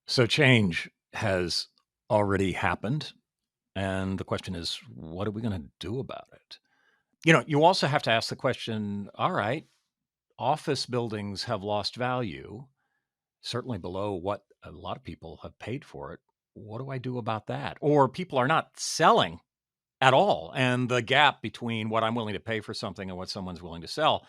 So change has already happened. And the question is, what are we going to do about it? You also have to ask the question, all right, office buildings have lost value, certainly below what a lot of people have paid for it. What do I do about that? Or people are not selling at all. And the gap between what I'm willing to pay for something and what someone's willing to sell,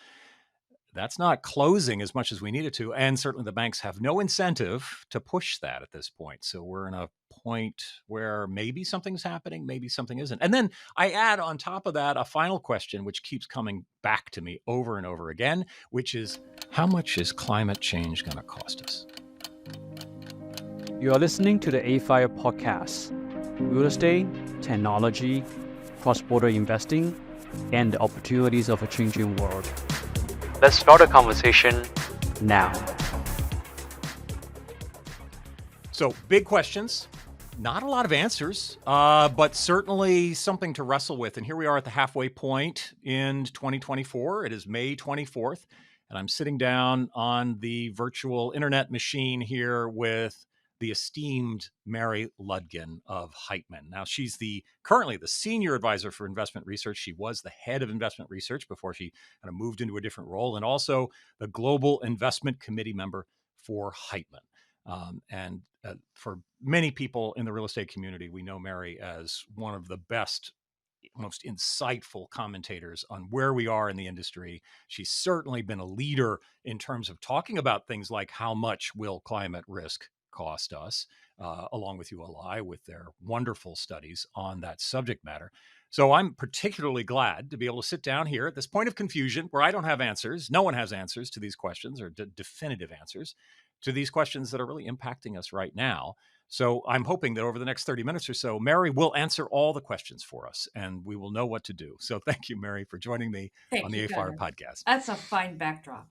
that's not closing as much as we need it to. And certainly the banks have no incentive to push that at this point. So we're in a point where maybe something's happening, maybe something isn't. And then I add on top of that a final question, which keeps coming back to me over and over again, which is how much is climate change going to cost us? You are listening to the AFIRE podcast, real estate, technology, cross-border investing, and the opportunities of a changing world. Let's start a conversation now. So big questions, not a lot of answers, but certainly something to wrestle with. And here we are at the halfway point in 2024. It is May 24th, and I'm sitting down on the virtual internet machine here with the esteemed Mary Ludgin of Heitman. Now, she's currently the senior advisor for investment research. She was the head of investment research before she kind of moved into a different role, and also the global investment committee member for Heitman. And for many people in the real estate community, we know Mary as one of the best, most insightful commentators on where we are in the industry. She's certainly been a leader in terms of talking about things like how much will climate risk cost us, along with ULI with their wonderful studies on that subject matter. So I'm particularly glad to be able to sit down here at this point of confusion where I don't have answers. No one has answers to these questions or definitive answers to these questions that are really impacting us right now. So I'm hoping that over the next 30 minutes or so, Mary will answer all the questions for us and we will know what to do. So thank you, Mary, for joining me on the AFIRE podcast. That's a fine backdrop.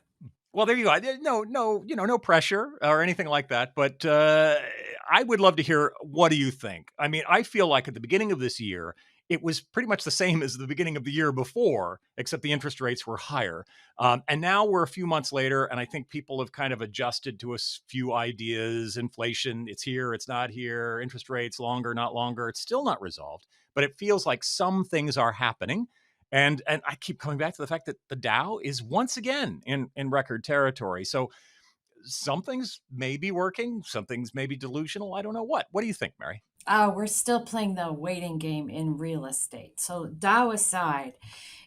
Well, there you go. No pressure or anything like that. But I would love to hear, what do you think? I mean, I feel like at the beginning of this year, it was pretty much the same as the beginning of the year before, except the interest rates were higher. And now we're a few months later, and I think people have kind of adjusted to a few ideas. Inflation, it's here, it's not here. Interest rates, longer, not longer. It's still not resolved, but it feels like some things are happening. And I keep coming back to the fact that the Dow is once again in record territory. So some things may be working, some things may be delusional. I don't know what. What do you think, Mary? We're still playing the waiting game in real estate. So Dow aside,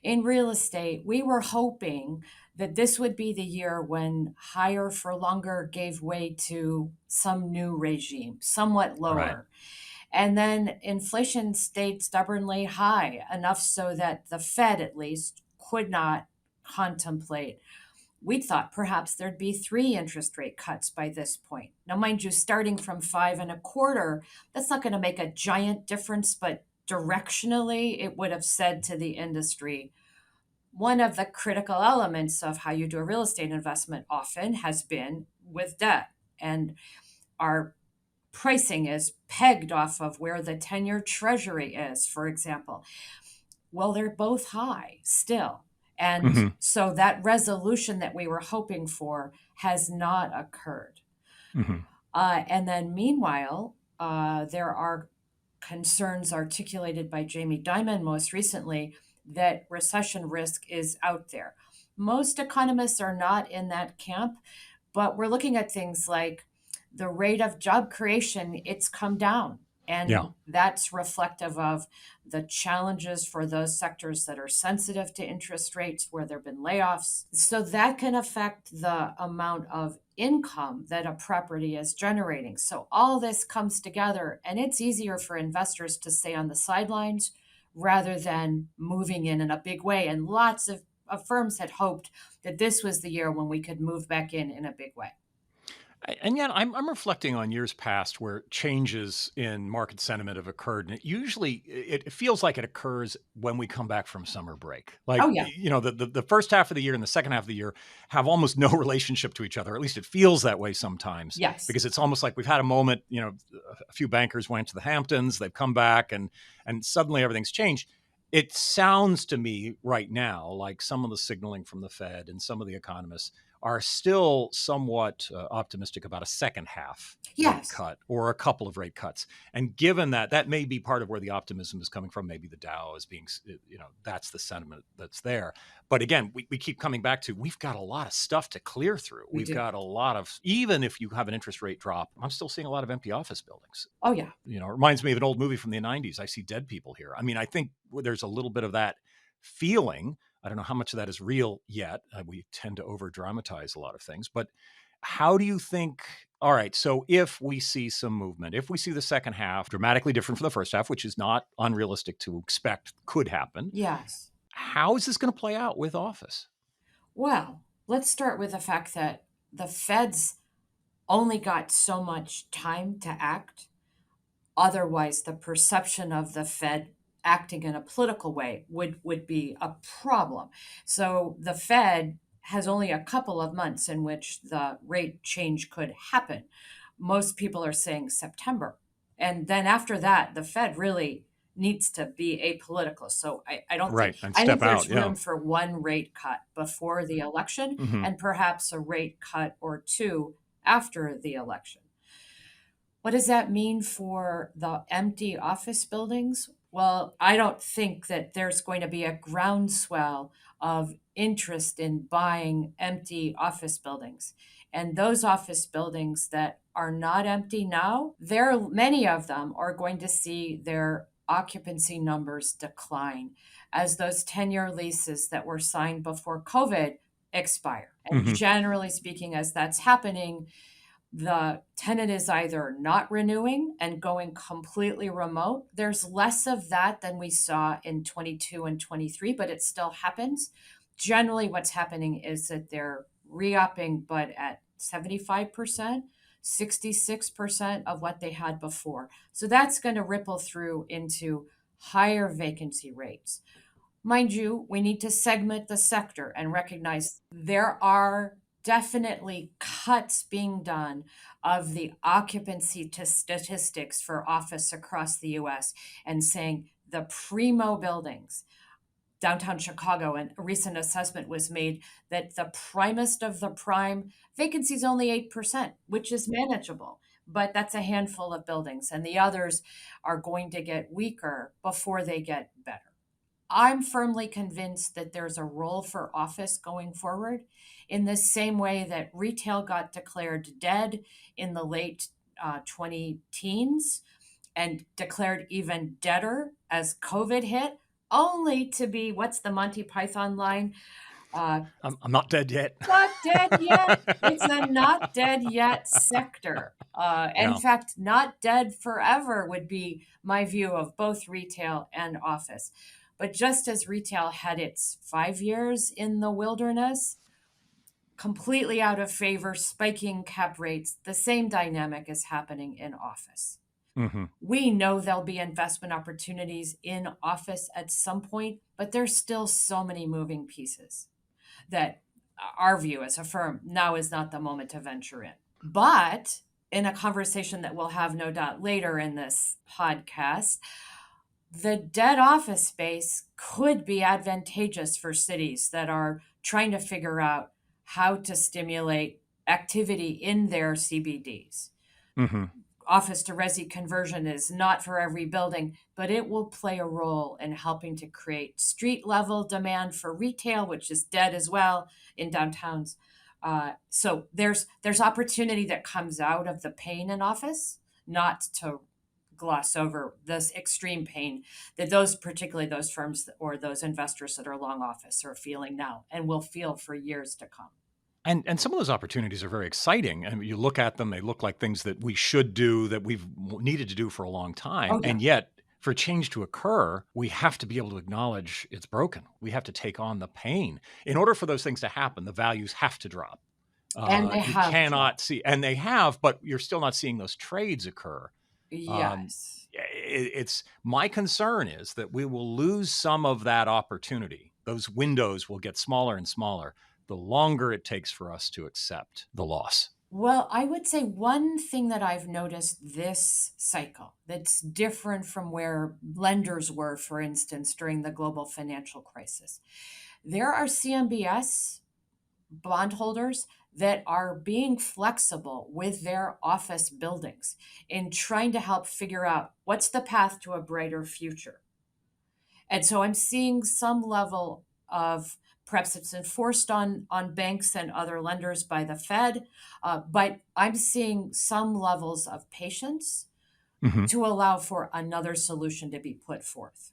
in real estate, we were hoping that this would be the year when higher for longer gave way to some new regime, somewhat lower. Right. And then inflation stayed stubbornly high, enough so that the Fed, at least, could not contemplate. We thought perhaps there'd be 3 interest rate cuts by this point. Now, mind you, starting from 5.25, that's not going to make a giant difference, but directionally, it would have said to the industry, one of the critical elements of how you do a real estate investment often has been with debt. And our pricing is pegged off of where the 10-year treasury is, for example. Well, they're both high still. And so that resolution that we were hoping for has not occurred. And then meanwhile, there are concerns articulated by Jamie Dimon most recently that recession risk is out there. Most economists are not in that camp, but we're looking at things like the rate of job creation, it's come down. And that's reflective of the challenges for those sectors that are sensitive to interest rates, where there have been layoffs. So that can affect the amount of income that a property is generating. So all this comes together, and it's easier for investors to stay on the sidelines rather than moving in a big way. And lots of firms had hoped that this was the year when we could move back in a big way. And yet I'm reflecting on years past where changes in market sentiment have occurred. And it feels like it occurs when we come back from summer break. Like, the first half of the year and the second half of the year have almost no relationship to each other. At least it feels that way sometimes. Yes. Because it's almost like we've had a moment, a few bankers went to the Hamptons, they've come back and suddenly everything's changed. It sounds to me right now like some of the signaling from the Fed and some of the economists are still somewhat optimistic about a second half rate cut or a couple of rate cuts. And given that, that may be part of where the optimism is coming from. Maybe the Dow is being, that's the sentiment that's there. But again, we keep coming back to, we've got a lot of stuff to clear through. We've got a lot of, even if you have an interest rate drop, I'm still seeing a lot of empty office buildings. Oh, yeah. It reminds me of an old movie from the 90s. I see dead people here. I mean, I think there's a little bit of that feeling. I don't know how much of that is real yet. We tend to over dramatize a lot of things, but how do you think, all right, so if we see some movement, if we see the second half dramatically different from the first half, which is not unrealistic to expect could happen. Yes. How is this going to play out with office? Well, let's start with the fact that the Fed's only got so much time to act. Otherwise, the perception of the Fed acting in a political way would be a problem. So the Fed has only a couple of months in which the rate change could happen. Most people are saying September. And then after that, the Fed really needs to be apolitical. So I don't Right, think, and I think step there's out, yeah. room for one rate cut before the election and perhaps a rate cut or two after the election. What does that mean for the empty office buildings? Well, I don't think that there's going to be a groundswell of interest in buying empty office buildings. And those office buildings that are not empty now, many of them are going to see their occupancy numbers decline as those 10-year leases that were signed before COVID expire. And generally speaking, as that's happening, the tenant is either not renewing and going completely remote. There's less of that than we saw in 22 and 23, but it still happens. Generally, what's happening is that they're re-upping, but at 75%, 66% of what they had before. So that's going to ripple through into higher vacancy rates. Mind you, we need to segment the sector and recognize there are definitely cuts being done of the occupancy to statistics for office across the US and saying the primo buildings, downtown Chicago, and a recent assessment was made that the primest of the prime vacancy is only 8%, which is manageable. But that's a handful of buildings, and the others are going to get weaker before they get better. I'm firmly convinced that there's a role for office going forward in the same way that retail got declared dead in the late 20 teens and declared even deader as COVID hit, only to be, what's the Monty Python line? I'm not dead yet. Not dead yet. It's a not dead yet sector. In fact, not dead forever would be my view of both retail and office. But just as retail had its 5 years in the wilderness, completely out of favor, spiking cap rates, the same dynamic is happening in office. We know there'll be investment opportunities in office at some point, but there's still so many moving pieces that our view as a firm, now is not the moment to venture in. But in a conversation that we'll have no doubt later in this podcast, the dead office space could be advantageous for cities that are trying to figure out how to stimulate activity in their CBDs. Office to resi conversion is not for every building, but it will play a role in helping to create street level demand for retail, which is dead as well in downtowns. So there's opportunity that comes out of the pain in office, not to gloss over this extreme pain that particularly those firms or those investors that are long office are feeling now and will feel for years to come. And some of those opportunities are very exciting. I mean, you look at them, they look like things that we should do, that we've needed to do for a long time. Oh, yeah. And yet, for change to occur, we have to be able to acknowledge it's broken. We have to take on the pain. In order for those things to happen, the values have to drop. And they have you cannot see, and they have, but you're still not seeing those trades occur. Yes. It's my concern is that we will lose some of that opportunity. Those windows will get smaller and smaller the longer it takes for us to accept the loss. Well, I would say one thing that I've noticed this cycle that's different from where lenders were, for instance, during the global financial crisis. There are CMBS bondholders that are being flexible with their office buildings in trying to help figure out what's the path to a brighter future. And so I'm seeing some level of, perhaps it's enforced on banks and other lenders by the Fed, but I'm seeing some levels of patience Hmm. to allow for another solution to be put forth.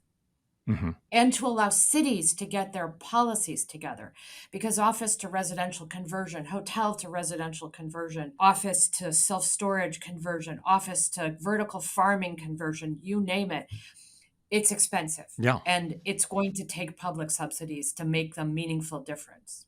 Hmm. And to allow cities to get their policies together, because office to residential conversion, hotel to residential conversion, office to self-storage conversion, office to vertical farming conversion, you name it, it's expensive. Yeah. And it's going to take public subsidies to make the meaningful difference.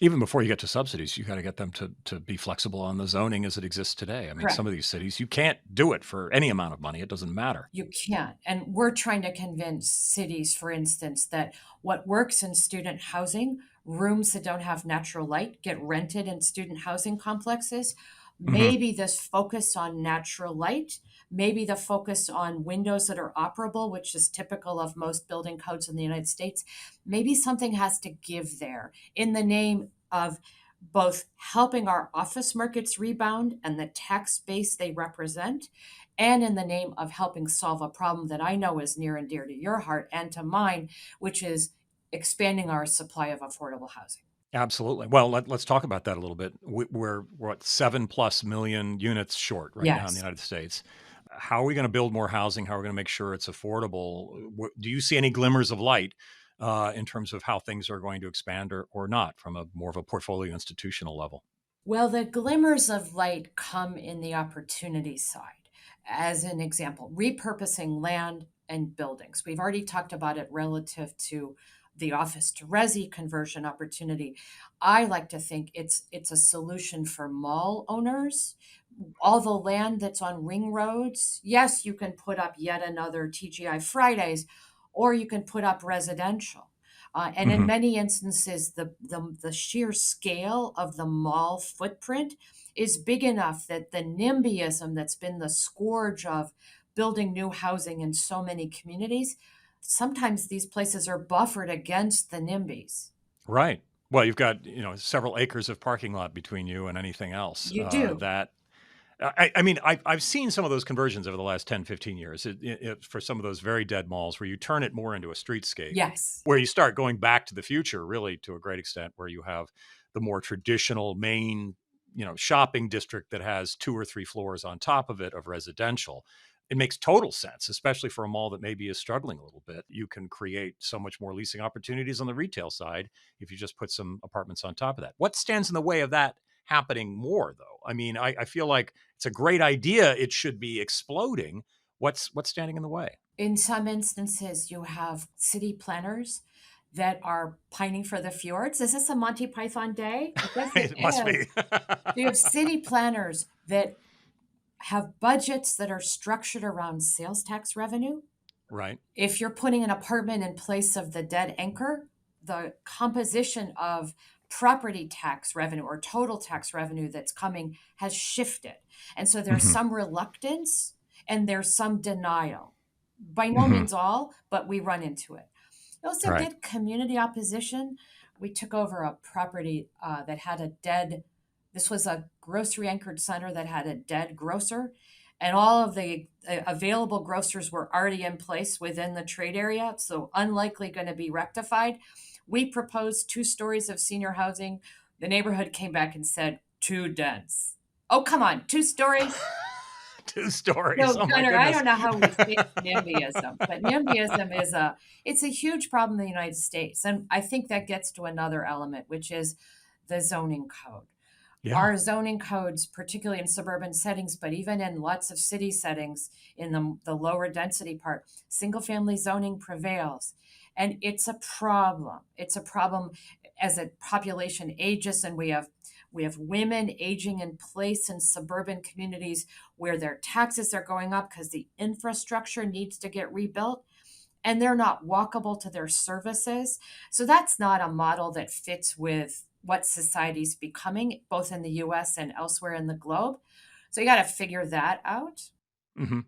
Even before you get to subsidies, you got to get them to be flexible on the zoning as it exists today. I mean, Correct. some of these cities, you can't do it for any amount of money. It doesn't matter. You can't. And we're trying to convince cities, for instance, that what works in student housing, rooms that don't have natural light get rented in student housing complexes. Hmm. Maybe this focus on natural light, maybe the focus on windows that are operable, which is typical of most building codes in the United States. Maybe something has to give there in the name of both helping our office markets rebound and the tax base they represent, and in the name of helping solve a problem that I know is near and dear to your heart and to mine, which is expanding our supply of affordable housing. Absolutely. Well, let's talk about that a little bit. We're what 7+ million units short right now in the Yes. United States. How are we going to build more housing? How are we going to make sure it's affordable? Do you see any glimmers of light in terms of how things are going to expand or not from a more of a portfolio institutional level? Well, the glimmers of light come in the opportunity side. As an example, repurposing land and buildings. We've already talked about it relative to the office to resi conversion opportunity. I like to think it's a solution for mall owners. All the land that's on ring roads, yes, you can put up yet another TGI Fridays, or you can put up residential. And in Hmm. many instances, the sheer scale of the mall footprint is big enough that the NIMBYism that's been the scourge of building new housing in so many communities, sometimes these places are buffered against the NIMBYs. Right. Well, you've got several acres of parking lot between you and anything else You do. that I mean, I've seen some of those conversions over the last 10, 15 years for some of those very dead malls where you turn it more into a streetscape, Yes. where you start going back to the future, really, to a great extent, where you have the more traditional main, shopping district that has 2 or 3 floors on top of it of residential. It makes total sense, especially for a mall that maybe is struggling a little bit. You can create so much more leasing opportunities on the retail side if you just put some apartments on top of that. What stands in the way of that happening more, though? I mean, I feel like it's a great idea. It should be exploding. What's standing in the way? In some instances, you have city planners that are pining for the fjords. Is this a Monty Python day? I guess it It must is. be. So you have city planners that have budgets that are structured around sales tax revenue. Right. If you're putting an apartment in place of the dead anchor, the composition of property tax revenue or total tax revenue that's coming has shifted. And so there's Hmm. some reluctance and there's some denial. By no Hmm. means all, but we run into it. You also Right. get community opposition. We took over a property that had a dead, this was a grocery anchored center that had a dead grocer, and all of the available grocers were already in place within the trade area, so unlikely going to be rectified. We proposed 2 stories of senior housing. The neighborhood came back and said, too dense. Oh, come on, 2 stories? 2 stories. So, Oh my Gunnar, I goodness. don't know how we fix NIMBYism, but NIMBYism is it's a huge problem in the United States. And I think that gets to another element, which is the zoning code. Yeah. Our zoning codes, particularly in suburban settings, but even in lots of city settings, in the lower density part, single family zoning prevails. And it's a problem. It's a problem as a population ages, and we have women aging in place in suburban communities where their taxes are going up because the infrastructure needs to get rebuilt and they're not walkable to their services. So that's not a model that fits with what society's becoming, both in the US and elsewhere in the globe. So you got to figure that out. Hmm.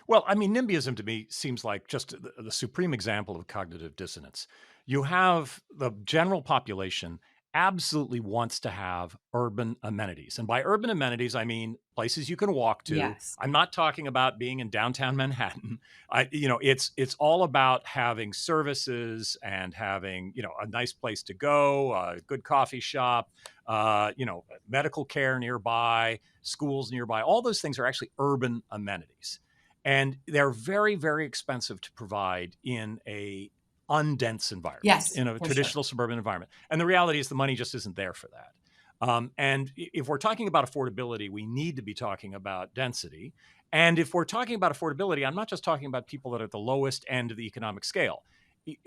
Well, I mean, NIMBYism to me seems like just the supreme example of cognitive dissonance. You have the general population absolutely wants to have urban amenities. And by urban amenities, I mean places you can walk to. Yes. I'm not talking about being in downtown Manhattan. It's all about having services and having, a nice place to go, a good coffee shop, medical care nearby, schools nearby. All those things are actually urban amenities. And they're very, very expensive to provide in a undense environment, Yes, in a for sure. traditional suburban environment. And the reality is the money just isn't there for that. And if we're talking about affordability, we need to be talking about density. And if we're talking about affordability, I'm not just talking about people that are at the lowest end of the economic scale.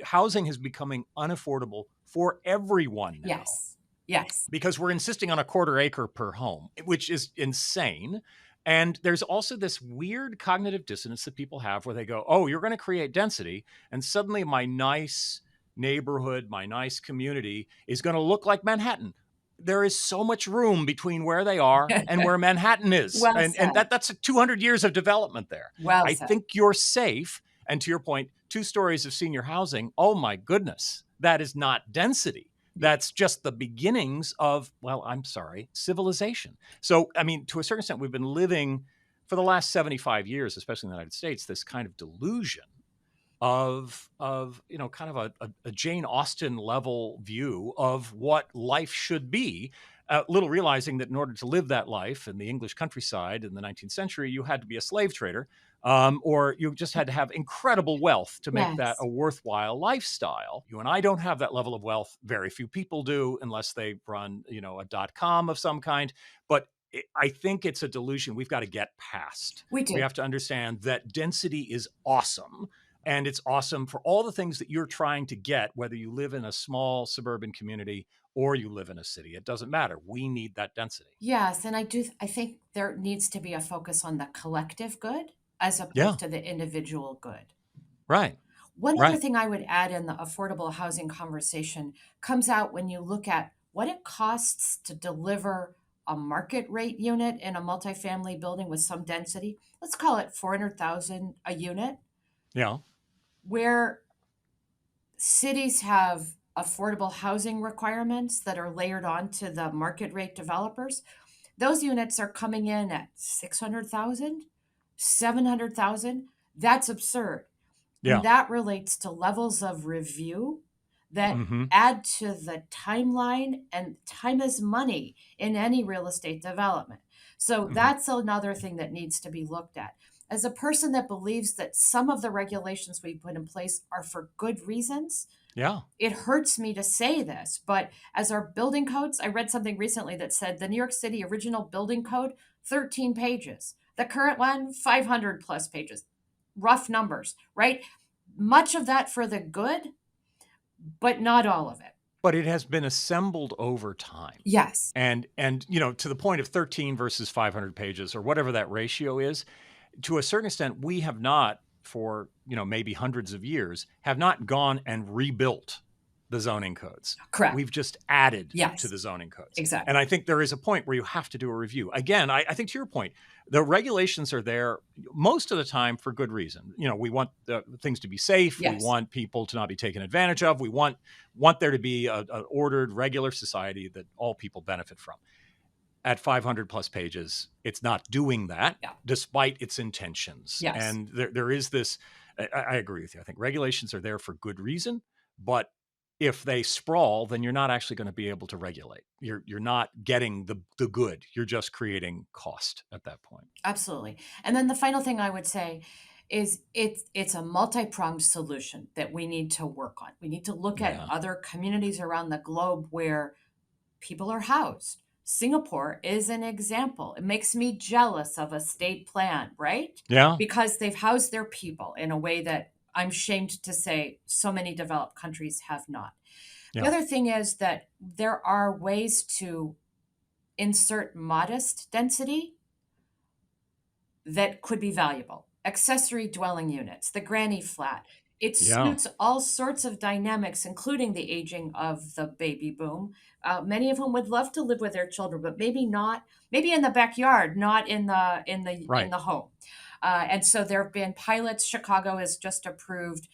Housing is becoming unaffordable for everyone now Yes. Yes. because we're insisting on a quarter acre per home, which is insane. And there's also this weird cognitive dissonance that people have where they go, oh, you're going to create density. And suddenly my nice neighborhood, my nice community is going to look like Manhattan. There is so much room between where they are and where Manhattan is. Well And, said. and that's 200 years of development there. Well I said. think you're safe. And to your point, 2 stories of senior housing. Oh, my goodness. That is not density. That's just the beginnings of, well, I'm sorry, civilization. So, I mean, to a certain extent, we've been living for the last 75 years, especially in the United States, this kind of delusion of kind of a Jane Austen level view of what life should be, little realizing that in order to live that life in the English countryside in the 19th century, you had to be a slave trader, or you just had to have incredible wealth to make that Yes. a worthwhile lifestyle. You and I don't have that level of wealth. Very few people do, unless they run, a .com of some kind. But I think it's a delusion we've got to get past. We do. We have to understand that density is awesome. And it's awesome for all the things that you're trying to get, whether you live in a small suburban community or you live in a city. It doesn't matter. We need that density. Yes, and I think there needs to be a focus on the collective good as Yeah, opposed to the individual good. right, One other right. thing I would add in the affordable housing conversation comes out when you look at what it costs to deliver a market rate unit in a multifamily building with some density. Let's call it 400,000 a unit, Yeah. where cities have affordable housing requirements that are layered onto the market rate developers. Those units are coming in at 600,000, 700,000. That's absurd. And Yeah. that relates to levels of review that Hmm. add to the timeline, and time is money in any real estate development. So Hmm. that's another thing that needs to be looked at. As a person that believes that some of the regulations we put in place are for good reasons, Yeah. it hurts me to say this, but as our building codes, I read something recently that said the New York City original building code, 13 pages. The current one, 500 plus pages. Rough numbers, right? Much of that for the good, but not all of it. But it has been assembled over time. Yes. And to the point of 13 versus 500 pages or whatever that ratio is, to a certain extent, we have not, for maybe hundreds of years, have not gone and rebuilt the zoning codes. Correct. We've just added Yes. to the zoning codes. Exactly. And I think there is a point where you have to do a review. Again, I think to your point, the regulations are there most of the time for good reason. We want things to be safe. Yes. We want people to not be taken advantage of. We want there to be an ordered, regular society that all people benefit from. At 500 plus pages, it's not doing that, Yeah. despite its intentions. Yes. And there is this, I agree with you. I think regulations are there for good reason, but if they sprawl, then you're not actually going to be able to regulate. You're not getting the good. You're just creating cost at that point. Absolutely. And then the final thing I would say is it's a multi-pronged solution that we need to work on. We need to look at Yeah. other communities around the globe where people are housed. Singapore is an example. It makes me jealous of a state plan, right? Yeah. Because they've housed their people in a way that I'm shamed to say so many developed countries have not. The Yeah. other thing is that there are ways to insert modest density that could be valuable. Accessory dwelling units, the granny flat. It Yeah. suits all sorts of dynamics, including the aging of the baby boom. Many of whom would love to live with their children, but maybe not. Maybe in the backyard, not in the Right. home. And so there have been pilots. Chicago has just approved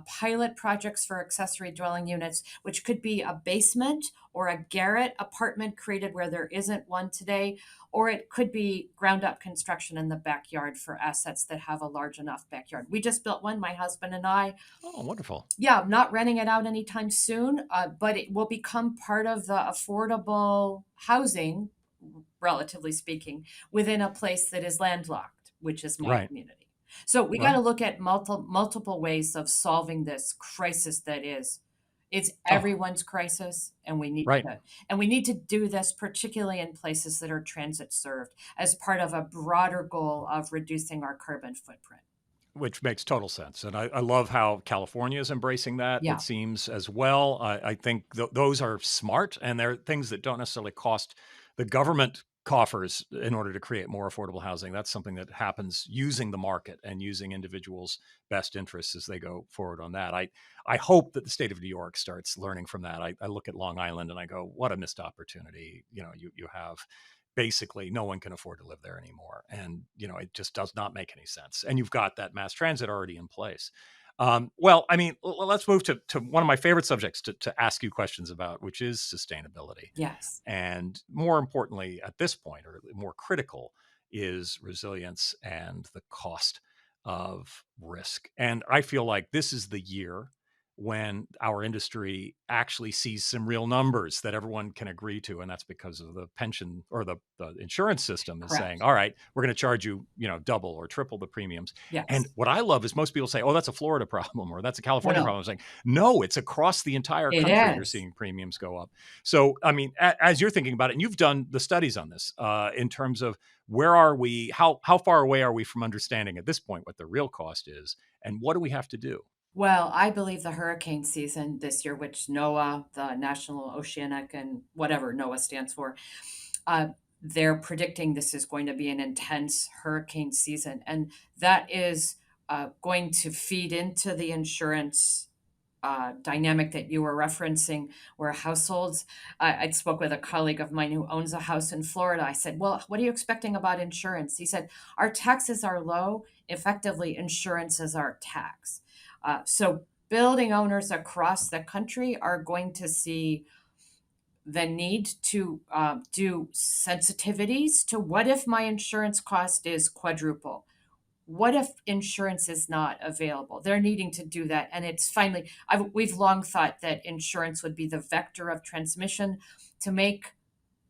pilot projects for accessory dwelling units, which could be a basement or a garret apartment created where there isn't one today, or it could be ground up construction in the backyard for assets that have a large enough backyard. We just built one, my husband and I. Oh, wonderful. Yeah, I'm not renting it out anytime soon, but it will become part of the affordable housing, relatively speaking, within a place that is landlocked, which is my Right. community. So we got Right. to look at multiple ways of solving this crisis that is. It's Oh, everyone's crisis, and right. we need to do this particularly in places that are transit served as part of a broader goal of reducing our carbon footprint. Which makes total sense. And I love how California is embracing that, it Yeah. seems as well. I think those are smart, and they're things that don't necessarily cost the government coffers in order to create more affordable housing. That's something that happens using the market and using individuals' best interests as they go forward on that. I hope that the state of New York starts learning from that. I look at Long Island and I go, what a missed opportunity. You have basically no one can afford to live there anymore. And, it just does not make any sense. And you've got that mass transit already in place. Well, I mean, let's move to one of my favorite subjects to ask you questions about, which is sustainability. Yes. And more importantly, at this point, or more critical, is resilience and the cost of risk. And I feel like this is the year when our industry actually sees some real numbers that everyone can agree to. And that's because of the pension or the insurance system is saying, Correct. all right, we're going to charge you, double or triple the premiums. And Yes. what I love is most people say, oh, that's a Florida problem or that's a No, California no, problem. I'm saying, no, it's across the entire it country. You're is. seeing premiums go up. So, I mean, as you're thinking about it, and you've done the studies on this in terms of where are we, how far away are we from understanding at this point what the real cost is, and what do we have to do? Well, I believe the hurricane season this year, which NOAA, the National Oceanic and whatever NOAA stands for, uh, they're predicting this is going to be an intense hurricane season. And that is going to feed into the insurance dynamic that you were referencing, where households, I spoke with a colleague of mine who owns a house in Florida. I said, well, what are you expecting about insurance? He said, our taxes are low. Effectively, insurance is our tax. So building owners across the country are going to see the need to do sensitivities to what if my insurance cost is quadruple? What if insurance is not available? They're needing to do that. And it's finally, we've long thought that insurance would be the vector of transmission to make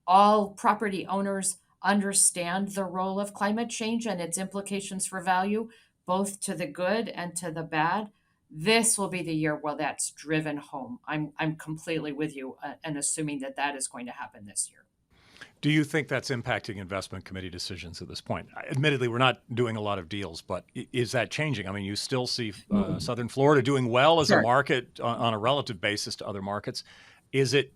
all property owners understand the role of climate change and its implications for value, both to the good and to the bad. This will be the year where that's driven home. I'm completely with you and assuming that that is going to happen this year. Do you think that's impacting investment committee decisions at this point? Admittedly, we're not doing a lot of deals, but is that changing? I mean, you still see Southern Florida doing well as a Sure. market on a relative basis to other markets. Is it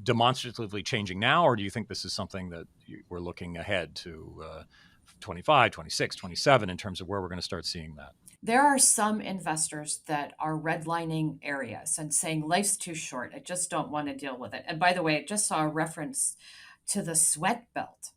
demonstratively changing now, or do you think this is something that we're looking ahead to 25, 26, 27 in terms of where we're going to start seeing that? There are some investors that are redlining areas and saying life's too short. I just don't want to deal with it. And by the way, I just saw a reference to the sweat belt,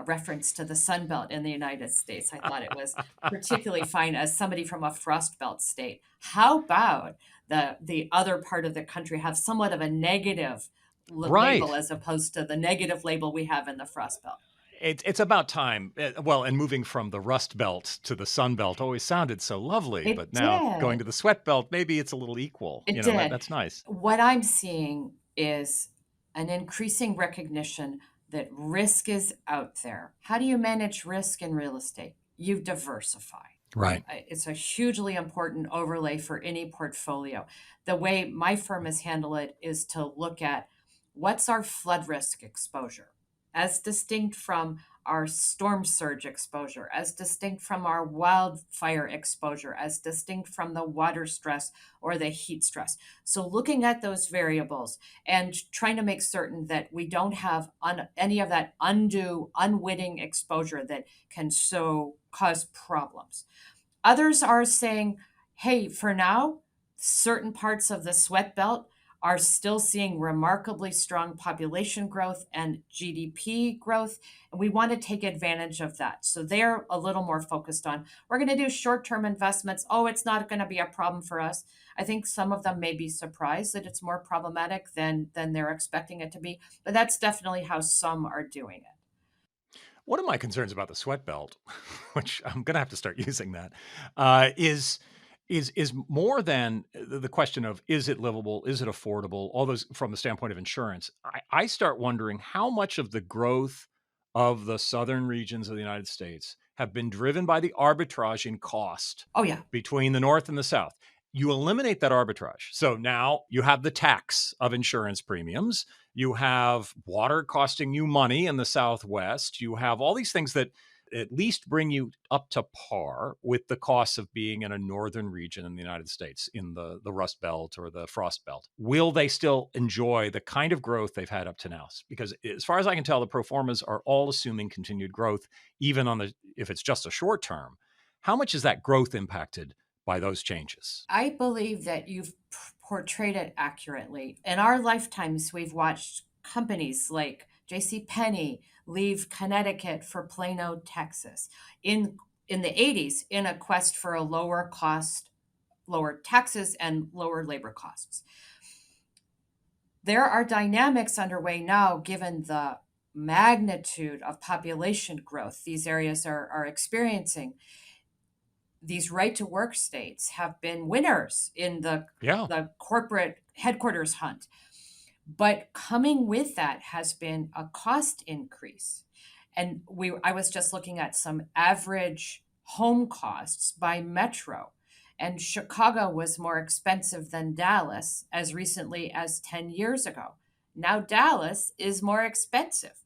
reference to the Sunbelt in the United States. I thought it was particularly fine as somebody from a frost belt state. How about the other part of the country have somewhat of a negative Right. label as opposed to the negative label we have in the frost belt? It's about time. Well, and moving from the Rust Belt to the Sun Belt always sounded so lovely, It but now going did. to the Sweat Belt, maybe it's a little equal. It did. That's nice. What I'm seeing is an increasing recognition that risk is out there. How do you manage risk in real estate? You diversify. Right. It's a hugely important overlay for any portfolio. The way my firm has handled it is to look at what's our flood risk exposure as distinct from our storm surge exposure, as distinct from our wildfire exposure, as distinct from the water stress or the heat stress. So, looking at those variables and trying to make certain that we don't have any of that undue, unwitting exposure that can so cause problems. Others are saying, hey, for now, certain parts of the sweat belt are still seeing remarkably strong population growth and GDP growth. And we want to take advantage of that. So they're a little more focused on, we're going to do short-term investments. Oh, it's not going to be a problem for us. I think some of them may be surprised that it's more problematic than they're expecting it to be. But that's definitely how some are doing it. One of my concerns about the sweat belt, which I'm going to have to start using that, is more than the question of, is it livable, is it affordable, all those from the standpoint of insurance. I start wondering how much of the growth of the southern regions of the United States have been driven by the arbitrage in cost Oh, yeah. between the North and the South. You eliminate that arbitrage. So now you have the tax of insurance premiums. You have water costing you money in the Southwest. You have all these things that at least bring you up to par with the costs of being in a northern region in the United States, in the Rust Belt or the Frost Belt. Will they still enjoy the kind of growth they've had up to now? Because as far as I can tell, the pro formas are all assuming continued growth, even on if it's just a short term. How much is that growth impacted by those changes? I believe that you've portrayed it accurately. In our lifetimes, we've watched companies like J.C. Penney leave Connecticut for Plano, Texas. In the 80s, in a quest for a lower cost, lower taxes, and lower labor costs. There are dynamics underway now, given the magnitude of population growth these areas are experiencing. These right to work states have been winners in the corporate headquarters hunt. But coming with that has been a cost increase. And I was just looking at some average home costs by metro. And Chicago was more expensive than Dallas as recently as 10 years ago. Now Dallas is more expensive.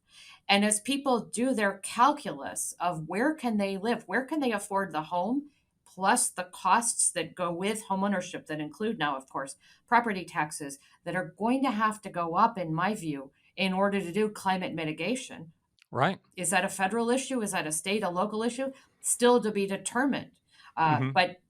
And as people do their calculus of where can they live, where can they afford the home, plus the costs that go with homeownership that include now, of course, property taxes that are going to have to go up, in my view, in order to do climate mitigation. Right. Is that a federal issue? Is that a state, a local issue? Still to be determined. But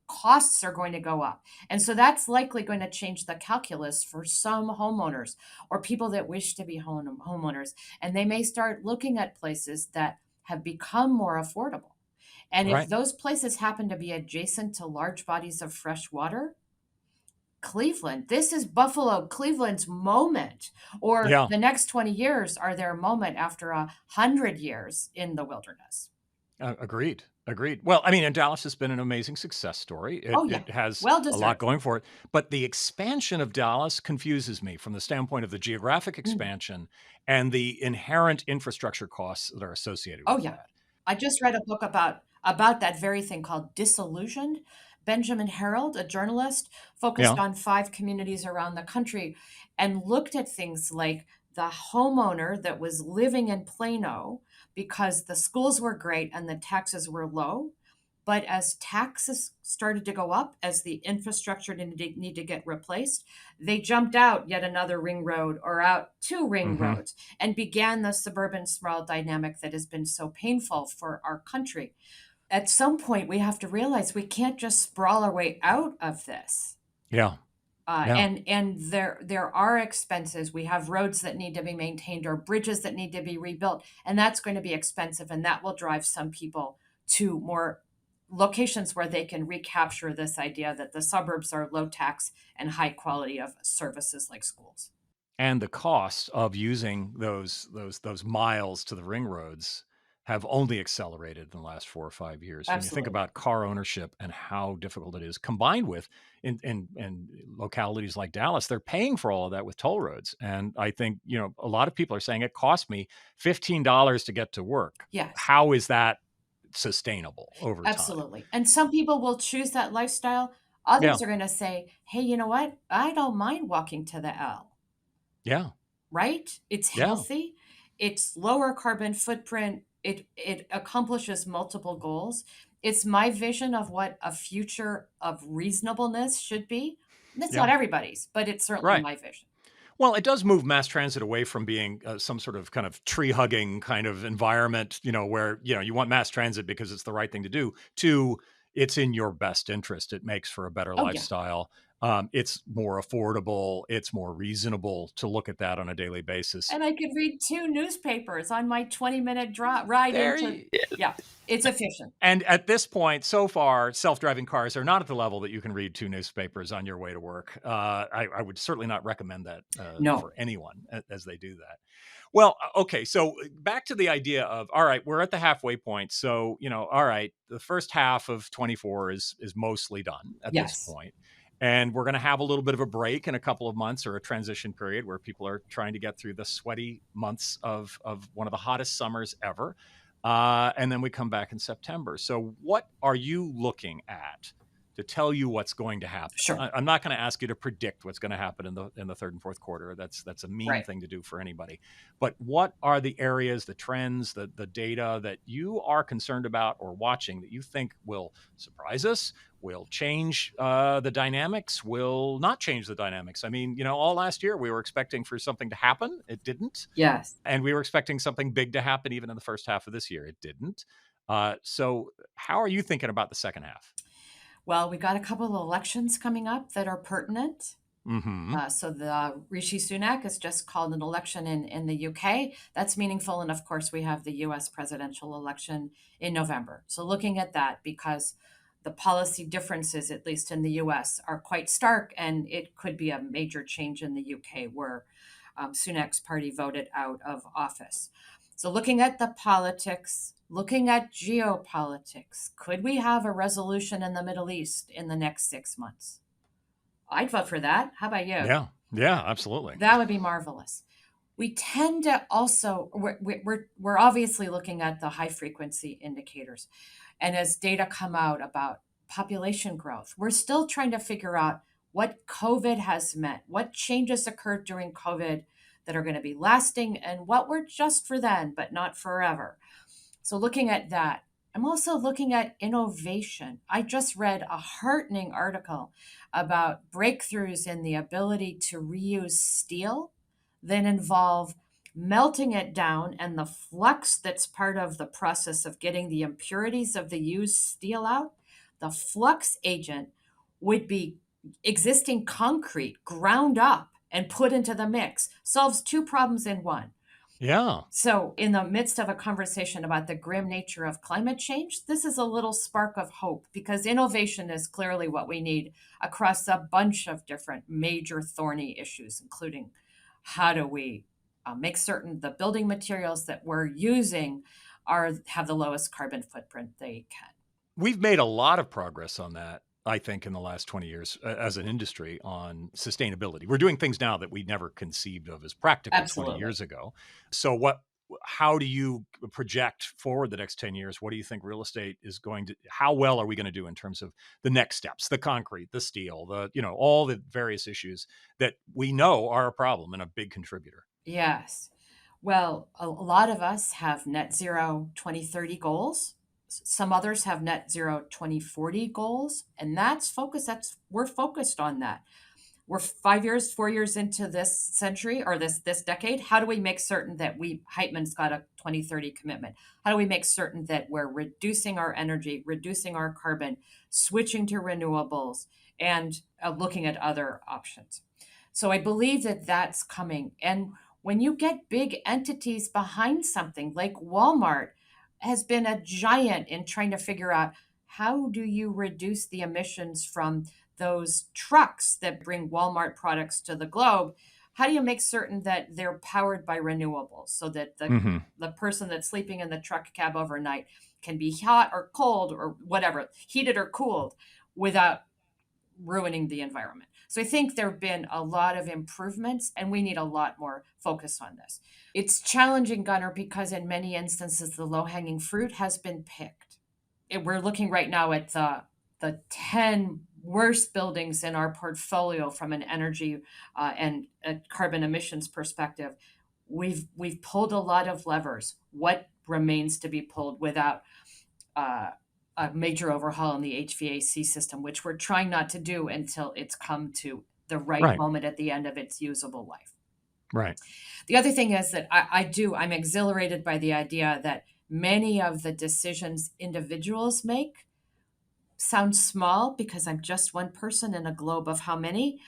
costs are going to go up. And so that's likely going to change the calculus for some homeowners or people that wish to be homeowners. And they may start looking at places that have become more affordable. And if those places happen to be adjacent to large bodies of fresh water, Cleveland, this is Buffalo, Cleveland's moment, or the next 20 years are their moment after 100 years in the wilderness. Agreed. Well, I mean, and Dallas has been an amazing success story. It has a lot going for it. But the expansion of Dallas confuses me from the standpoint of the geographic expansion and the inherent infrastructure costs that are associated with that. I just read a book about that very thing called Disillusioned. Benjamin Harrold, a journalist, focused on 5 communities around the country and looked at things like the homeowner that was living in Plano because the schools were great and the taxes were low. But as taxes started to go up, as the infrastructure need to get replaced, they jumped out yet another ring road or out 2 ring roads and began the suburban sprawl dynamic that has been so painful for our country. At some point, we have to realize we can't just sprawl our way out of this. And there are expenses. We have roads that need to be maintained or bridges that need to be rebuilt, and that's going to be expensive, and that will drive some people to more locations where they can recapture this idea that the suburbs are low tax and high quality of services like schools. And the cost of using those miles to the ring roads have only accelerated in the last 4 or 5 years. Absolutely. When you think about car ownership and how difficult it is, combined with in localities like Dallas, they're paying for all of that with toll roads. And I think, a lot of people are saying it cost me $15 to get to work. Yes. How is that sustainable over time? Absolutely. And some people will choose that lifestyle. Others are going to say, hey, you know what? I don't mind walking to the L. Yeah. Right? It's healthy. It's lower carbon footprint. It accomplishes multiple goals. It's my vision of what a future of reasonableness should be. It's not everybody's, but it's certainly my vision. Well, it does move mass transit away from being some sort of kind of tree-hugging kind of environment, where, you want mass transit because it's the right thing to do, to it's in your best interest. It makes for a better Oh, yeah. lifestyle. It's more affordable. It's more reasonable to look at that on a daily basis. And I could read 2 newspapers on my 20-minute ride There into. you, Yeah, it's efficient. and at this point, so far, self-driving cars are not at the level that you can read 2 newspapers on your way to work. I would certainly not recommend that No. for anyone as they do that. Well, okay, so back to the idea of, all right, we're at the halfway point. So, all right, the first half of 24 is mostly done at this Yes. point. And we're going to have a little bit of a break in a couple of months, or a transition period where people are trying to get through the sweaty months of one of the hottest summers ever. And then we come back in September. So what are you looking at to tell you what's going to happen? Sure. I'm not going to ask you to predict what's going to happen in the third and fourth quarter. That's a mean Right. thing to do for anybody. But what are the areas, the trends, the data that you are concerned about or watching that you think will surprise us, will change the dynamics, will not change the dynamics? I mean, all last year we were expecting for something to happen. It didn't. Yes. And we were expecting something big to happen even in the first half of this year. It didn't. So how are you thinking about the second half? Well, we got a couple of elections coming up that are pertinent. Mm-hmm. So the Rishi Sunak has just called an election in the UK. That's meaningful. And of course, we have the US presidential election in November. So looking at that, because the policy differences, at least in the US, are quite stark, and it could be a major change in the UK where Sunak's party voted out of office. So looking at the politics, looking at geopolitics, could we have a resolution in the Middle East in the next 6 months? I'd vote for that. How about you? Yeah, absolutely. That would be marvelous. We tend to also, we're obviously looking at the high frequency indicators. And as data come out about population growth, we're still trying to figure out what COVID has meant, what changes occurred during COVID that are going to be lasting, and what were just for then, but not forever. So looking at that, I'm also looking at innovation. I just read a heartening article about breakthroughs in the ability to reuse steel that involve melting it down, and the flux that's part of the process of getting the impurities of the used steel out. The flux agent would be existing concrete ground up and put into the mix. Solves 2 problems in one. Yeah. So, in the midst of a conversation about the grim nature of climate change, this is a little spark of hope, because innovation is clearly what we need across a bunch of different major thorny issues, including how do we make certain the building materials that we're using have the lowest carbon footprint they can. We've made a lot of progress on that, I think, in the last 20 years as an industry on sustainability. We're doing things now that we never conceived of as practical 20 Absolutely. years ago. So how do you project forward the next 10 years? What do you think real estate is how well are we going to do in terms of the next steps, the concrete, the steel, all the various issues that we know are a problem and a big contributor? Yes. Well, a lot of us have net zero 2030 goals. Some others have net zero 2040 goals, and we're focused on that. We're 4 years into this century, or this decade. How do we make certain that Heitman's got a 2030 commitment? How do we make certain that we're reducing our energy, reducing our carbon, switching to renewables, and looking at other options? So I believe that that's coming. And when you get big entities behind something, like Walmart has been a giant in trying to figure out, how do you reduce the emissions from those trucks that bring Walmart products to the globe? How do you make certain that they're powered by renewables, so that the person that's sleeping in the truck cab overnight can be hot or cold or whatever, heated or cooled, without ruining the environment? So I think there have been a lot of improvements, and we need a lot more focus on this. It's challenging, Gunnar, because in many instances, the low-hanging fruit has been picked. We're looking right now at the 10 worst buildings in our portfolio from an energy and carbon emissions perspective. We've pulled a lot of levers. What remains to be pulled without a major overhaul in the HVAC system, which we're trying not to do until it's come to the right moment at the end of its usable life. Right. The other thing is that I'm exhilarated by the idea that many of the decisions individuals make sounds small because I'm just one person in a globe of how many,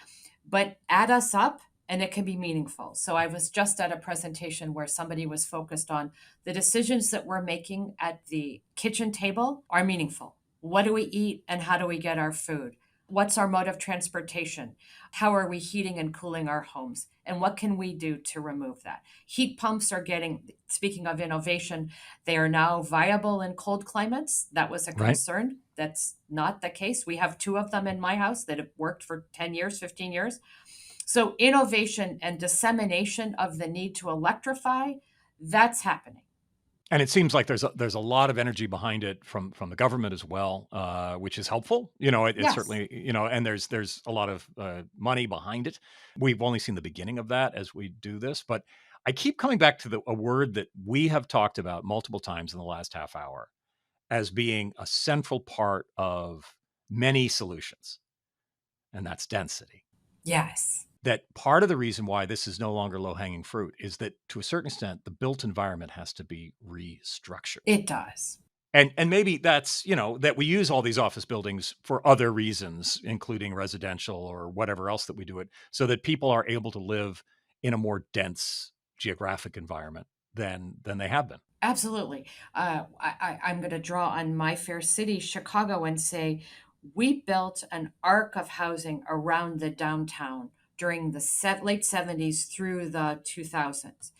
but add us up and it can be meaningful. So I was just at a presentation where somebody was focused on the decisions that we're making at the kitchen table are meaningful. What do we eat and how do we get our food? What's our mode of transportation? How are we heating and cooling our homes? And what can we do to remove that? Heat pumps are getting, speaking of innovation, they are now viable in cold climates. That was a Right. concern. That's not the case. We have two of them in my house that have worked for 10 years, 15 years. So innovation and dissemination of the need to electrify, that's happening. And it seems like there's a lot of energy behind it from the government as well, which is helpful. It Yes. certainly, and there's a lot of money behind it. We've only seen the beginning of that as we do this, but I keep coming back to a word that we have talked about multiple times in the last half hour as being a central part of many solutions, and that's density. Yes. That part of the reason why this is no longer low-hanging fruit is that, to a certain extent, the built environment has to be restructured. It does. And maybe that's, that we use all these office buildings for other reasons, including residential or whatever else that we do it, so that people are able to live in a more dense geographic environment than they have been. Absolutely. I'm going to draw on my fair city, Chicago, and say we built an arc of housing around the downtown during the late 70s through the 2000s.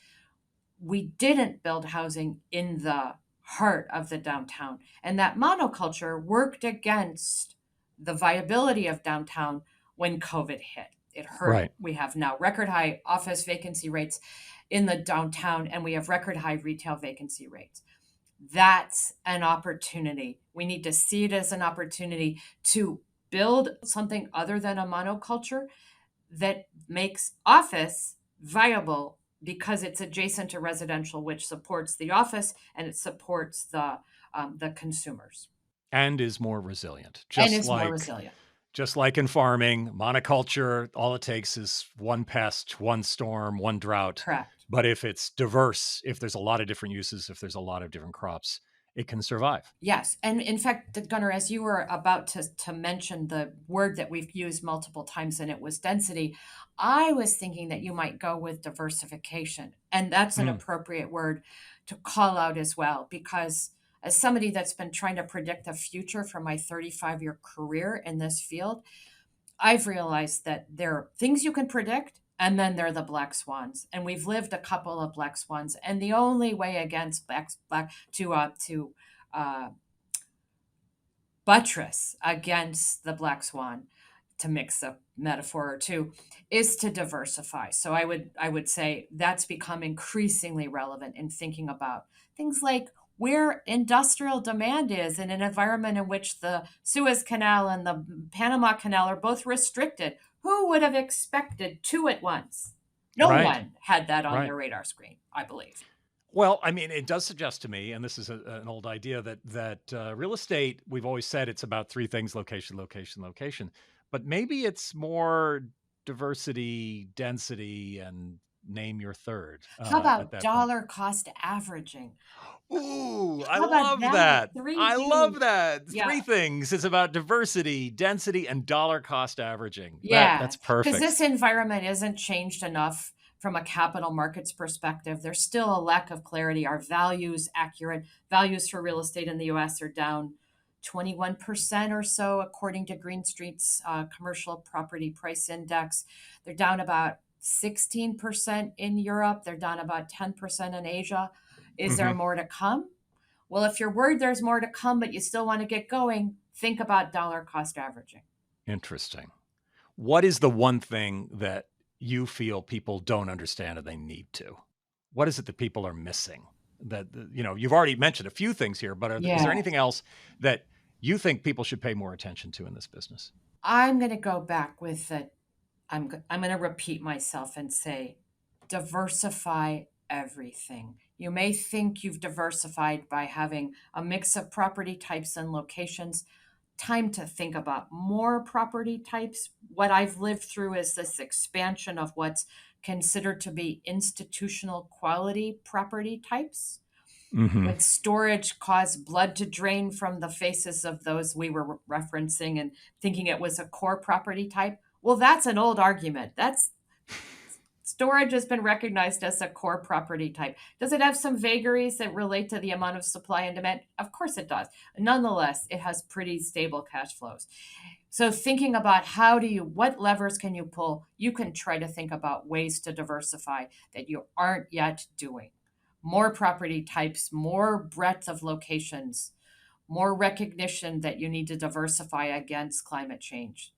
We didn't build housing in the heart of the downtown. And that monoculture worked against the viability of downtown when COVID hit. It hurt. Right. We have now record high office vacancy rates in the downtown, and we have record high retail vacancy rates. That's an opportunity. We need to see it as an opportunity to build something other than a monoculture that makes office viable because it's adjacent to residential, which supports the office and it supports the consumers And is more resilient. and is more resilient. Just like in farming, monoculture, all it takes is one pest, one storm, one drought. Correct. But if it's diverse, if there's a lot of different uses, if there's a lot of different crops, it can survive. Yes. And in fact, Gunnar, as you were about to mention the word that we've used multiple times, and it was density, I was thinking that you might go with diversification. And that's an appropriate word to call out as well, because as somebody that's been trying to predict the future for my 35-year career in this field, I've realized that there are things you can predict, and then there are the black swans. And we've lived a couple of black swans. And the only way against to buttress against the black swan, to mix a metaphor or two, is to diversify. So I would say that's become increasingly relevant in thinking about things like where industrial demand is in an environment in which the Suez Canal and the Panama Canal are both restricted. Who would have expected two at once? No Right. one had that on Right. their radar screen, I believe. Well, I mean, it does suggest to me, and this is an old idea, that real estate, we've always said it's about three things: location, location, location. But maybe it's more diversity, density, and name your third How at about that point. dollar cost averaging? Ooh, I How about love that? that. Three I love Ds. that. Yeah. Three things. It's about diversity, density, and dollar cost averaging. Yeah, That's because perfect. this environment isn't changed enough from a capital markets perspective. There's still a lack of clarity. Are values accurate? Values for real estate in the US are down 21% or so, according to Green Street's commercial property price index. They're down about 16% in Europe. They're down about 10% in Asia. Is there more to come? Well, if you're worried there's more to come, but you still want to get going, think about dollar cost averaging. Interesting. What is the one thing that you feel people don't understand and they need to? What is it that people are missing? That you've already mentioned a few things here, but is there anything else that you think people should pay more attention to in this business? I'm going to go back with it. I'm going to repeat myself and say, diversify everything. You may think you've diversified by having a mix of property types and locations. Time to think about more property types. What I've lived through is this expansion of what's considered to be institutional quality property types. Would storage cause blood to drain from the faces of those we were referencing and thinking it was a core property type? Well, that's an old argument. Storage has been recognized as a core property type. Does it have some vagaries that relate to the amount of supply and demand? Of course it does. Nonetheless, it has pretty stable cash flows. So thinking about what levers can you pull? You can try to think about ways to diversify that you aren't yet doing. More property types, more breadth of locations, more recognition that you need to diversify against climate change.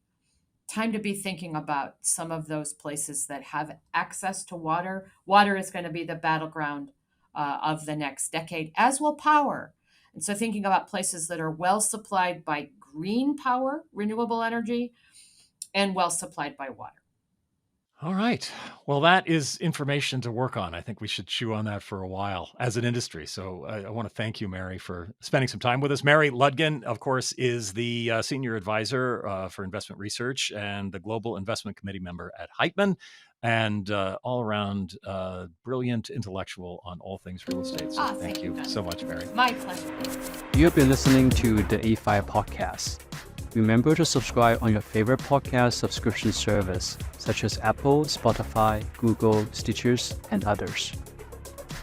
Time to be thinking about some of those places that have access to water. Water is going to be the battleground of the next decade, as will power. And so thinking about places that are well supplied by green power, renewable energy, and well supplied by water. All right. Well, that is information to work on. I think we should chew on that for a while as an industry. So I want to thank you, Mary, for spending some time with us. Mary Ludgin, of course, is the senior advisor for investment research and the global investment committee member at Heitman, and all around brilliant intellectual on all things real estate. So thank you so much, Mary. My pleasure. You have been listening to the AFIRE podcast. Remember to subscribe on your favorite podcast subscription service, such as Apple, Spotify, Google, Stitchers, and others.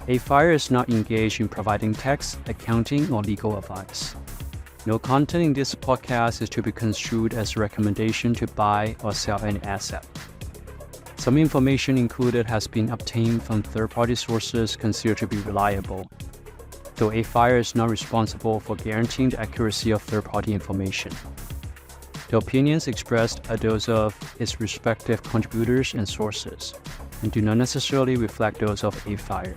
AFIRE is not engaged in providing tax, accounting, or legal advice. No content in this podcast is to be construed as a recommendation to buy or sell any asset. Some information included has been obtained from third-party sources considered to be reliable, though AFIRE is not responsible for guaranteeing the accuracy of third-party information. The opinions expressed are those of its respective contributors and sources, and do not necessarily reflect those of AFIRE.